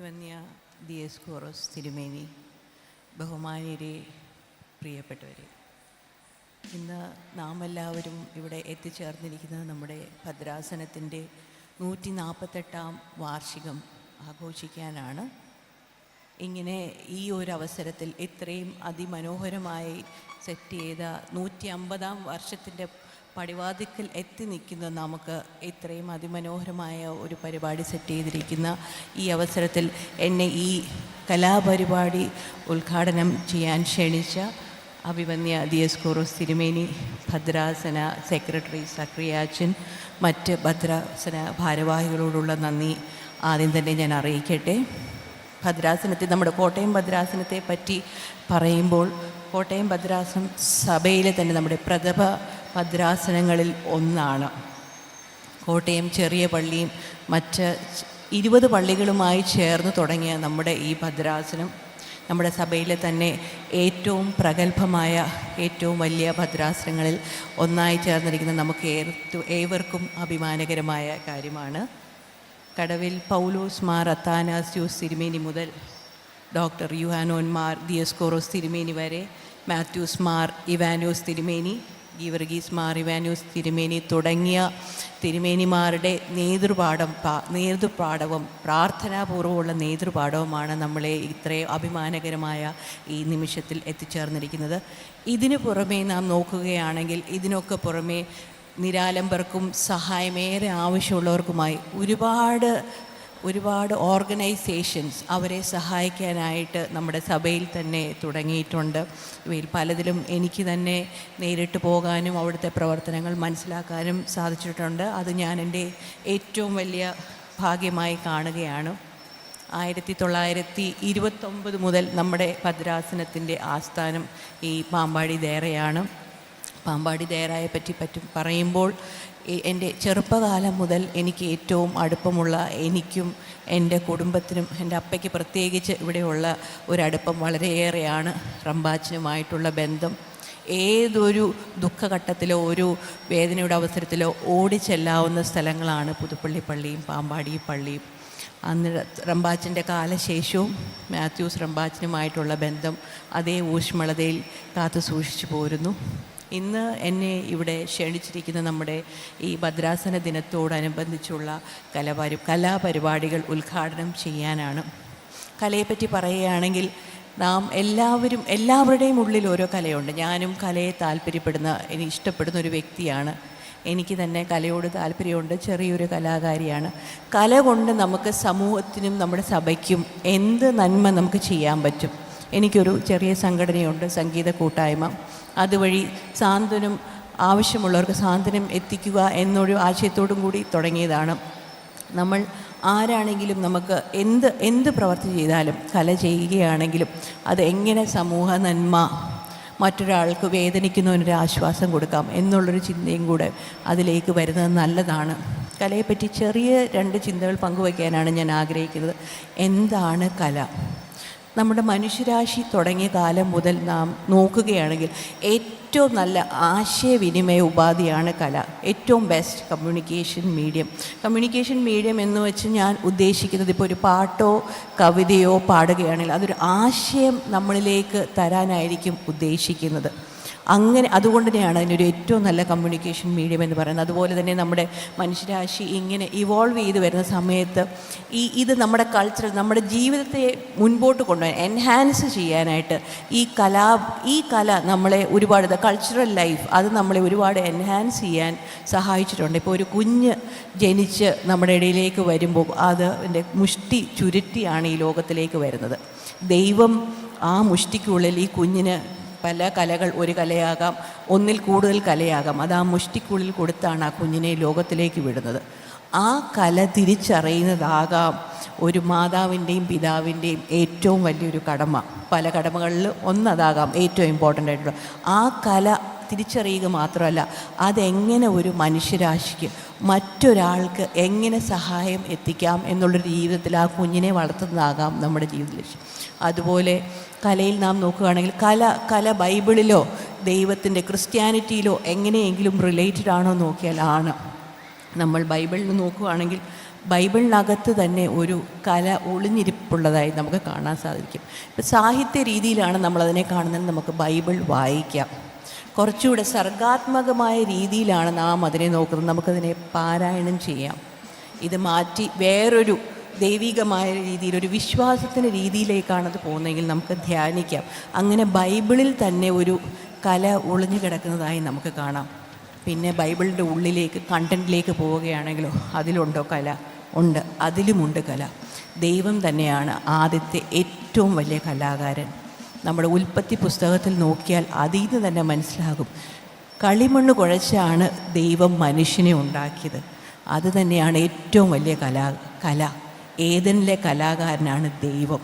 അഭിമന്യ ദിയസ്കോറോസ് തിരുമേനി, ബഹുമാന്യരെ, പ്രിയപ്പെട്ടവരെ, ഇന്ന് നാം എല്ലാവരും ഇവിടെ എത്തിച്ചേർന്നിരിക്കുന്നത് നമ്മുടെ ഭദ്രാസനത്തിൻ്റെ 148-ാം വാർഷികം ആഘോഷിക്കാനാണ്. ഇങ്ങനെ ഈ ഒരു അവസരത്തിൽ ഇത്രയും അതിമനോഹരമായി സെറ്റ് ചെയ്ത 150-ാം വർഷത്തിൻ്റെ പടിവാതിക്കൽ എത്തി നിൽക്കുന്ന നമുക്ക് ഇത്രയും അതിമനോഹരമായ ഒരു പരിപാടി സെറ്റ് ചെയ്തിരിക്കുന്ന ഈ അവസരത്തിൽ എന്നെ ഈ കലാപരിപാടി ഉദ്ഘാടനം ചെയ്യാൻ ക്ഷണിച്ച അഭിമന്യ ദിയസ്കോറോസ് തിരുമേനി, ഭദ്രാസന സെക്രട്ടറി സക്രിയാച്ചൻ, മറ്റ് ഭദ്രാസന ഭാരവാഹികളോടുള്ള നന്ദി ആദ്യം തന്നെ ഞാൻ അറിയിക്കട്ടെ. ഭദ്രാസനത്തെ, നമ്മുടെ കോട്ടയം ഭദ്രാസനത്തെ പറ്റി പറയുമ്പോൾ, കോട്ടയം ഭദ്രാസനം സഭയിലെ തന്നെ നമ്മുടെ പ്രഥമ ഭദ്രാസനങ്ങളിൽ ഒന്നാണ്. കോട്ടയം ചെറിയ പള്ളിയും മറ്റ് 20 പള്ളികളുമായി ചേർന്ന് തുടങ്ങിയ നമ്മുടെ ഈ ഭദ്രാസനം നമ്മുടെ സഭയിലെ തന്നെ ഏറ്റവും പ്രഗത്ഭമായ, ഏറ്റവും വലിയ ഭദ്രാസനങ്ങളിൽ ഒന്നായി ചേർന്നിരിക്കുന്ന നമുക്ക് ഏവർക്കും അഭിമാനകരമായ കാര്യമാണ്. കടവിൽ പൗലോസ് മാർ അത്താനാസ്യൂസ് തിരുമേനി മുതൽ ഡോക്ടർ യുഹാനോൻ മാർ ദിയസ്കോറോസ് തിരുമേനി വരെ, മാത്യൂസ് മാർ ഇവാനോസ് തിരുമേനി, ഗീവർഗീസ് മാർ ഇവാനോസ് തിരുമേനി തുടങ്ങിയ തിരുമേനിമാരുടെ നേതൃപാഠവും പ്രാർത്ഥനാപൂർവ്വമുള്ള നേതൃപാഠവുമാണ് നമ്മളെ ഇത്രയും അഭിമാനകരമായ ഈ നിമിഷത്തിൽ എത്തിച്ചേർന്നിരിക്കുന്നത്. ഇതിനു പുറമേ നാം നോക്കുകയാണെങ്കിൽ, ഇതിനൊക്കെ പുറമേ നിരാലംബർക്കും സഹായമേറെ ആവശ്യമുള്ളവർക്കുമായി ഒരുപാട് ഓർഗനൈസേഷൻസ് അവരെ സഹായിക്കാനായിട്ട് നമ്മുടെ സഭയിൽ തന്നെ തുടങ്ങിയിട്ടുണ്ട്. ഇവയിൽ പലതിലും എനിക്ക് തന്നെ നേരിട്ട് പോകാനും അവിടുത്തെ പ്രവർത്തനങ്ങൾ മനസ്സിലാക്കാനും സാധിച്ചിട്ടുണ്ട്. അത് ഞാൻ എൻ്റെ ഏറ്റവും വലിയ ഭാഗ്യമായി കാണുകയാണ്. 1929 മുതൽ നമ്മുടെ ഭദ്രാസനത്തിൻ്റെ ആസ്ഥാനം ഈ പാമ്പാടി ദേറയാണ്. പാമ്പാടി ദേറായെ പറ്റി പറയുമ്പോൾ, എൻ്റെ ചെറുപ്പകാലം മുതൽ എനിക്ക് ഏറ്റവും അടുപ്പമുള്ള, എനിക്കും എൻ്റെ കുടുംബത്തിനും എൻ്റെ അപ്പയ്ക്ക് പ്രത്യേകിച്ച് ഇവിടെയുള്ള ഒരടുപ്പം വളരെയേറെയാണ് റമ്പാച്ചനുമായിട്ടുള്ള ബന്ധം. ഏതൊരു ദുഃഖഘട്ടത്തിലോ ഒരു വേദനയുടെ അവസരത്തിലോ ഓടിച്ചെല്ലാവുന്ന സ്ഥലങ്ങളാണ് പുതുപ്പള്ളി പള്ളിയും പാമ്പാടി പള്ളിയും. അന്ന് റമ്പാച്ചൻ്റെ കാലശേഷവും മാത്യൂസ് റമ്പാച്ചനുമായിട്ടുള്ള ബന്ധം അതേ ഊഷ്മളതയിൽ കാത്തു സൂക്ഷിച്ചു പോരുന്നു. ഇന്ന് എന്നെ ഇവിടെ ക്ഷണിച്ചിരിക്കുന്ന നമ്മുടെ ഈ ഭദ്രാസന ദിനത്തോടനുബന്ധിച്ചുള്ള കലാപരിപാടികൾ ഉദ്ഘാടനം ചെയ്യാനാണ്. കലയെപ്പറ്റി പറയുകയാണെങ്കിൽ, നാം എല്ലാവരുടെയും ഉള്ളിൽ ഓരോ കലയുണ്ട്. ഞാനും കലയെ എനിക്ക് ഇഷ്ടപ്പെടുന്ന ഒരു വ്യക്തിയാണ്. എനിക്ക് തന്നെ കലയോട് താല്പര്യമുണ്ട്. ചെറിയൊരു കലാകാരിയാണ്. കല കൊണ്ട് നമുക്ക് സമൂഹത്തിനും നമ്മുടെ സഭയ്ക്കും എന്ത് നന്മ നമുക്ക് ചെയ്യാൻ പറ്റും. എനിക്കൊരു ചെറിയ സംഘടനയുണ്ട്, സംഗീത കൂട്ടായ്മ. അതുവഴി സാന്ത്വനം, ആവശ്യമുള്ളവർക്ക് സാന്ത്വനം എത്തിക്കുക എന്നൊരു ആശയത്തോടും കൂടി തുടങ്ങിയതാണ്. നമ്മൾ ആരാണെങ്കിലും നമുക്ക് എന്ത് പ്രവൃത്തി ചെയ്താലും, കല ചെയ്യുകയാണെങ്കിലും അത് എങ്ങനെ സമൂഹ നന്മ, മറ്റൊരാൾക്ക് വേദനിക്കുന്നതിനൊരു ആശ്വാസം കൊടുക്കാം എന്നുള്ളൊരു ചിന്തയും കൂടെ അതിലേക്ക് വരുന്നത് നല്ലതാണ്. കലയെപ്പറ്റി ചെറിയ 2 ചിന്തകൾ പങ്കുവയ്ക്കാനാണ് ഞാൻ ആഗ്രഹിക്കുന്നത്. എന്താണ് കല? നമ്മുടെ മനുഷ്യരാശി തുടങ്ങിയ കാലം മുതൽ നാം നോക്കുകയാണെങ്കിൽ ഏറ്റവും നല്ല ആശയവിനിമയ ഉപാധിയാണ് കല. ഏറ്റവും ബെസ്റ്റ് കമ്മ്യൂണിക്കേഷൻ മീഡിയം എന്ന് വെച്ച് ഞാൻ ഉദ്ദേശിക്കുന്നത്, ഇപ്പോൾ ഒരു പാട്ടോ കവിതയോ പാടുകയാണെങ്കിൽ അതൊരു ആശയം നമ്മളിലേക്ക് തരാനായിരിക്കും ഉദ്ദേശിക്കുന്നത്. അതുകൊണ്ട് തന്നെയാണ് അതിനൊരു ഏറ്റവും നല്ല കമ്മ്യൂണിക്കേഷൻ മീഡിയം എന്ന് പറയുന്നത്. അതുപോലെ തന്നെ നമ്മുടെ മനുഷ്യരാശി ഇങ്ങനെ ഇവോൾവ് ചെയ്ത് വരുന്ന സമയത്ത് ഇത് നമ്മുടെ നമ്മുടെ ജീവിതത്തെ മുൻപോട്ട് കൊണ്ടുപോകാൻ, എൻഹാൻസ് ചെയ്യാനായിട്ട് ഈ കല നമ്മളെ ഒരുപാട്, കൾച്ചറൽ ലൈഫ് അത് നമ്മളെ ഒരുപാട് എൻഹാൻസ് ചെയ്യാൻ സഹായിച്ചിട്ടുണ്ട്. ഇപ്പോൾ ഒരു കുഞ്ഞ് ജനിച്ച് നമ്മുടെ ഇടയിലേക്ക് വരുമ്പോൾ അതിൻ്റെ മുഷ്ടി ചുരുട്ടിയാണ് ഈ ലോകത്തിലേക്ക് വരുന്നത്. ദൈവം ആ മുഷ്ടിക്കുള്ളിൽ ഈ കുഞ്ഞിന് പല കലകൾ, ഒരു കലയാകാം, ഒന്നിൽ കൂടുതൽ കലയാകാം, അത് ആ മുഷ്ടിക്കുള്ളിൽ കൊടുത്താണ് ആ കുഞ്ഞിനെ ലോകത്തിലേക്ക് വിടുന്നത്. ആ കല തിരിച്ചറിയുന്നതാകാം ഒരു മാതാവിൻ്റെയും പിതാവിൻ്റെയും ഏറ്റവും വലിയൊരു കടമ. പല കടമകളിൽ ഒന്നതാകാം ഏറ്റവും ഇമ്പോർട്ടൻ്റ് ആയിട്ടുള്ള. ആ കല തിരിച്ചറിയുക മാത്രമല്ല, അതെങ്ങനെ ഒരു മനുഷ്യരാശിക്ക്, മറ്റൊരാൾക്ക് എങ്ങനെ സഹായം എത്തിക്കാം എന്നുള്ളൊരു ജീവിതത്തിൽ ആ കുഞ്ഞിനെ വളർത്തുന്നതാകാം നമ്മുടെ ജീവിത ലക്ഷ്യം. അതുപോലെ കലയിൽ നാം നോക്കുകയാണെങ്കിൽ, കല ബൈബിളിലോ ദൈവത്തിൻ്റെ ക്രിസ്ത്യാനിറ്റിയിലോ എങ്ങനെയെങ്കിലും റിലേറ്റഡ് ആണോ നോക്കിയാൽ ആണ്. നമ്മൾ ബൈബിളിൽ നോക്കുകയാണെങ്കിൽ ബൈബിളിനകത്ത് തന്നെ ഒരു കല ഒളിഞ്ഞിരിപ്പുള്ളതായി നമുക്ക് കാണാൻ സാധിക്കും. ഇപ്പം സാഹിത്യ രീതിയിലാണ് നമ്മളതിനെ കാണുന്നത്. നമുക്ക് ബൈബിൾ വായിക്കാം. കുറച്ചുകൂടെ സർഗാത്മകമായ രീതിയിലാണ് നാം അതിനെ നോക്കുന്നത്. നമുക്കതിനെ പാരായണം ചെയ്യാം. ഇത് മാറ്റി വേറൊരു ദൈവികമായ രീതിയിൽ, ഒരു വിശ്വാസത്തിൻ്റെ രീതിയിലേക്കാണത് പോകുന്നതെങ്കിൽ നമുക്ക് ധ്യാനിക്കാം. അങ്ങനെ ബൈബിളിൽ തന്നെ ഒരു കല ഒളിഞ്ഞു കിടക്കുന്നതായി നമുക്ക് കാണാം. പിന്നെ ബൈബിളിൻ്റെ ഉള്ളിലേക്ക്, കണ്ടൻറ്റിലേക്ക് പോവുകയാണെങ്കിലോ അതിലുണ്ടോ കല? ഉണ്ട്, അതിലുമുണ്ട് കല. ദൈവം തന്നെയാണ് ആദ്യത്തെ ഏറ്റവും വലിയ കലാകാരൻ. നമ്മുടെ ഉൽപ്പത്തി പുസ്തകത്തിൽ നോക്കിയാൽ അതിൽ നിന്ന് തന്നെ മനസ്സിലാകും, കളിമണ്ണ് കുഴച്ചാണ് ദൈവം മനുഷ്യനെ ഉണ്ടാക്കിയത്. അത് തന്നെയാണ് ഏറ്റവും വലിയ കല. ഏദനിലെ കലാകാരനാണ് ദൈവം.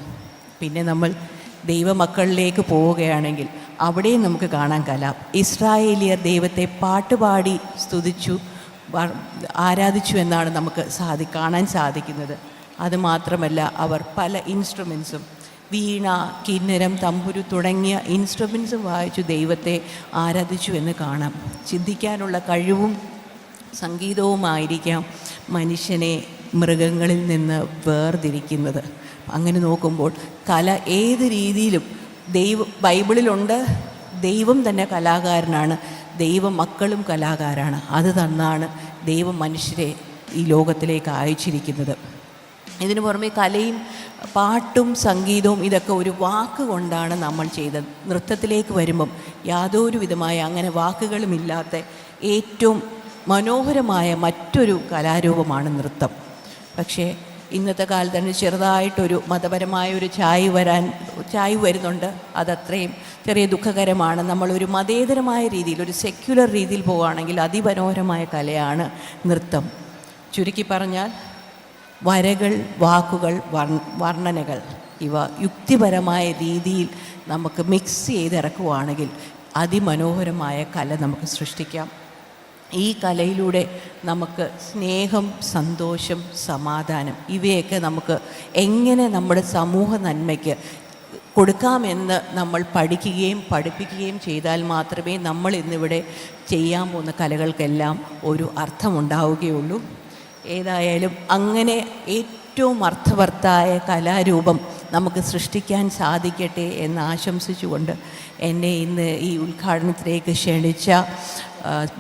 പിന്നെ നമ്മൾ ദൈവമക്കളിലേക്ക് പോവുകയാണെങ്കിൽ അവിടെയും നമുക്ക് കാണാൻ കല. ഇസ്രായേലിയർ ദൈവത്തെ പാട്ടുപാടി സ്തുതിച്ചു, ആരാധിച്ചു എന്നാണ് നമുക്ക് കാണാൻ സാധിക്കുന്നത്. അതുമാത്രമല്ല, അവർ പല ഇൻസ്ട്രുമെൻസും, വീണ, കിന്നരം, തമ്പുരു തുടങ്ങിയ ഇൻസ്ട്രുമെൻസും വായിച്ചു ദൈവത്തെ ആരാധിച്ചു എന്ന് കാണാം. ചിന്തിക്കാനുള്ള കഴിവും സംഗീതവുമായിരിക്കാം മനുഷ്യനെ മൃഗങ്ങളിൽ നിന്ന് വേർതിരിക്കുന്നത്. അങ്ങനെ നോക്കുമ്പോൾ കല ഏത് രീതിയിലും ബൈബിളിലുണ്ട്. ദൈവം തന്നെ കലാകാരനാണ്, ദൈവമക്കളും കലാകാരാണ്. അത് തന്നാണ് ദൈവം മനുഷ്യരെ ഈ ലോകത്തിലേക്ക് അയച്ചിരിക്കുന്നത്. ഇതിനു പുറമെ കലയും പാട്ടും സംഗീതവും ഇതൊക്കെ ഒരു വാക്ക് കൊണ്ടാണ് നമ്മൾ ചെയ്തത്. നൃത്തത്തിലേക്ക് വരുമ്പം യാതൊരു വിധമായ അങ്ങനെ വാക്കുകളുമില്ലാത്ത ഏറ്റവും മനോഹരമായ മറ്റൊരു കലാരൂപമാണ് നൃത്തം. പക്ഷേ ഇന്നത്തെ കാലത്ത് തന്നെ ചെറുതായിട്ടൊരു മതപരമായ ഒരു ചായ്വ് വരുന്നുണ്ട്. അതത്രയും ചെറിയ ദുഃഖകരമാണ്. നമ്മളൊരു മതേതരമായ രീതിയിൽ, ഒരു സെക്യുലർ രീതിയിൽ പോവുകയാണെങ്കിൽ അതിമനോഹരമായ കലയാണ് നൃത്തം. ചുരുക്കി പറഞ്ഞാൽ വരകൾ, വാക്കുകൾ, വർണ്ണനകൾ ഇവ യുക്തിപരമായ രീതിയിൽ നമുക്ക് മിക്സ് ചെയ്തിറക്കുവാണെങ്കിൽ അതിമനോഹരമായ കല നമുക്ക് സൃഷ്ടിക്കാം. ഈ കലയിലൂടെ നമുക്ക് സ്നേഹം, സന്തോഷം, സമാധാനം ഇവയൊക്കെ നമുക്ക് എങ്ങനെ നമ്മുടെ സമൂഹ നന്മയ്ക്ക് കൊടുക്കാമെന്ന് നമ്മൾ പഠിക്കുകയും പഠിപ്പിക്കുകയും ചെയ്താൽ മാത്രമേ നമ്മൾ ഇന്നിവിടെ ചെയ്യാൻ പോകുന്ന കലകൾക്കെല്ലാം ഒരു അർത്ഥമുണ്ടാവുകയുള്ളൂ. ഏതായാലും അങ്ങനെ ഏറ്റവും അർത്ഥവത്തായ കലാരൂപം നമുക്ക് സൃഷ്ടിക്കാൻ സാധിക്കട്ടെ എന്ന് ആശംസിച്ചുകൊണ്ട് എന്നെ ഇന്ന് ഈ ഉദ്ഘാടനത്തിലേക്ക് ക്ഷണിച്ച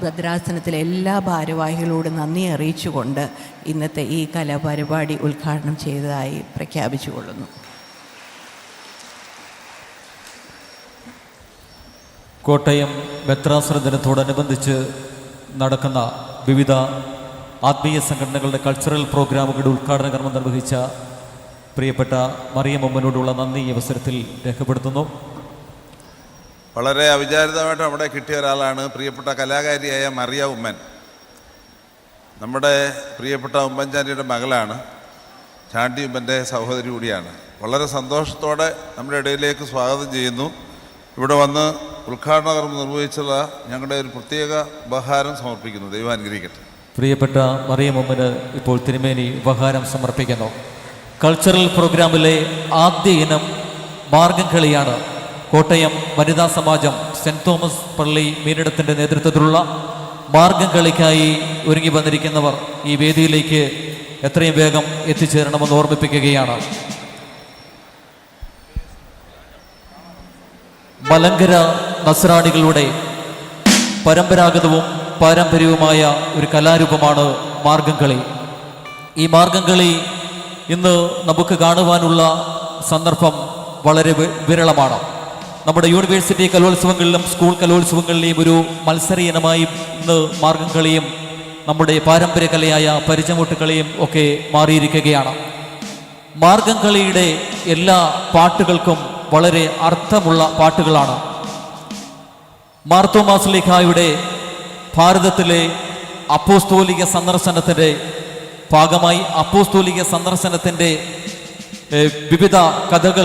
ഭദ്രാസനത്തിലെ എല്ലാ ഭാരവാഹികളോടും നന്ദി അറിയിച്ചുകൊണ്ട് ഇന്നത്തെ ഈ കലാപരിപാടി ഉദ്ഘാടനം ചെയ്തതായി പ്രഖ്യാപിച്ചുകൊള്ളുന്നു. കോട്ടയം മെത്രാസന ദിനത്തോടനുബന്ധിച്ച് നടക്കുന്ന വിവിധ ആത്മീയ സംഘടനകളുടെ കൾച്ചറൽ പ്രോഗ്രാമുകളുടെ ഉദ്ഘാടന കർമ്മം നിർവഹിച്ച പ്രിയപ്പെട്ട മറിയമ്മനോടുള്ള നന്ദി ഈ അവസരത്തിൽ രേഖപ്പെടുത്തുന്നു. വളരെ അവിചാരിതമായിട്ട് അവിടെ കിട്ടിയ ഒരാളാണ് പ്രിയപ്പെട്ട കലാകാരിയായ മറിയ ഉമ്മൻ. നമ്മുടെ പ്രിയപ്പെട്ട ഉമ്മൻചാണ്ടിയുടെ മകളാണ്. ചാണ്ടി ഉമ്മൻ്റെ സഹോദരി കൂടിയാണ്. വളരെ സന്തോഷത്തോടെ നമ്മുടെ ഇടയിലേക്ക് സ്വാഗതം ചെയ്യുന്നു. ഇവിടെ വന്ന് ഉദ്ഘാടന കർമ്മം നിർവഹിച്ചുള്ള ഞങ്ങളുടെ ഒരു പ്രത്യേക ഉപഹാരം സമർപ്പിക്കുന്നു. ദൈവം അനുഗ്രഹിക്കട്ടെ. പ്രിയപ്പെട്ട മറിയമ്മന് ഇപ്പോൾ തിരുമേനി ഉപഹാരം സമർപ്പിക്കുന്നു. കൾച്ചറൽ പ്രോഗ്രാമിലെ ആദ്യ ഇനം മാർഗം കളിയാണ്. കോട്ടയം വനിതാ സമാജം സെൻറ് തോമസ് പള്ളി മീനിടത്തിൻ്റെ നേതൃത്വത്തിലുള്ള മാർഗം കളിക്കായി ഒരുങ്ങി വന്നിരിക്കുന്നവർ ഈ വേദിയിലേക്ക് എത്രയും വേഗം എത്തിച്ചേരണമെന്ന് ഓർമ്മിപ്പിക്കുകയാണ്. മലങ്കര നസ്രാണികളുടെ പരമ്പരാഗതവും പാരമ്പര്യവുമായ ഒരു കലാരൂപമാണ് മാർഗം കളി. ഈ മാർഗം കളി ഇന്ന് നമുക്ക് കാണുവാനുള്ള സന്ദർഭം വളരെ വിരളമാണ്. നമ്മുടെ യൂണിവേഴ്സിറ്റി കലോത്സവങ്ങളിലും സ്കൂൾ കലോത്സവങ്ങളിലെയും ഒരു മത്സര ഇനമായി ഇന്ന് മാർഗം കളിയും നമ്മുടെ പാരമ്പര്യ കലയായ പരിചമുട്ട് കളിയും ഒക്കെ മാറിയിരിക്കുകയാണ്. മാർഗം കളിയുടെ എല്ലാ പാട്ടുകൾക്കും വളരെ അർത്ഥമുള്ള പാട്ടുകളാണ്. മാർത്തോമാ ശ്ലീഹായുടെ ഭാരതത്തിലെ അപ്പോസ്തോലിക സന്ദർശനത്തിൻ്റെ ഭാഗമായി അപ്പോസ്തോലിക സന്ദർശനത്തിൻ്റെ വിവിധ കഥകൾ